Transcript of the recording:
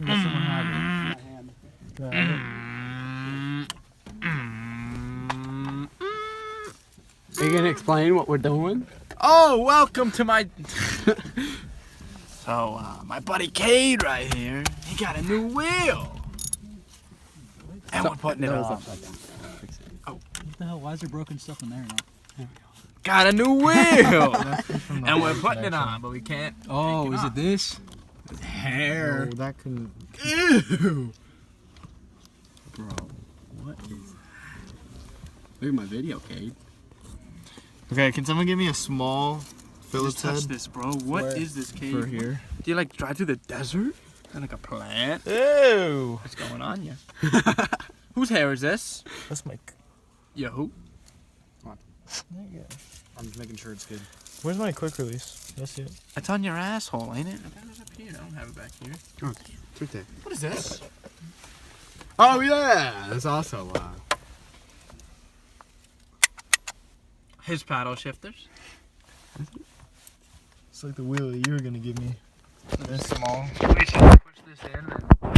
Let someone have it. Are you gonna explain what we're doing? Oh, welcome to my... So, my buddy Cade right here, he got a new wheel. And we're putting it on. Oh. What the hell? Why is there broken stuff in there now? Got a new wheel. And we're putting it on, but we can't. Oh, is it this? Hair. Oh, that couldn't. Ew. Bro, what is. Look at my video, Cade. Okay, can someone give me a small Phillips head? Touch this, bro. What is this, Cade? For here. Do you like drive through the desert? And like a plant? Ew. What's going on here? Whose hair is this? That's my... Yo, who? There you go. I'm just making sure it's good. Where's my quick release? That's it. It's on your asshole, ain't it? I thought it was up here. I don't have it back here. Oh, it's right there. What is this? Oh, yeah! That's also, His paddle shifters. It's like the wheel that you were gonna give me. This small. We should push this in and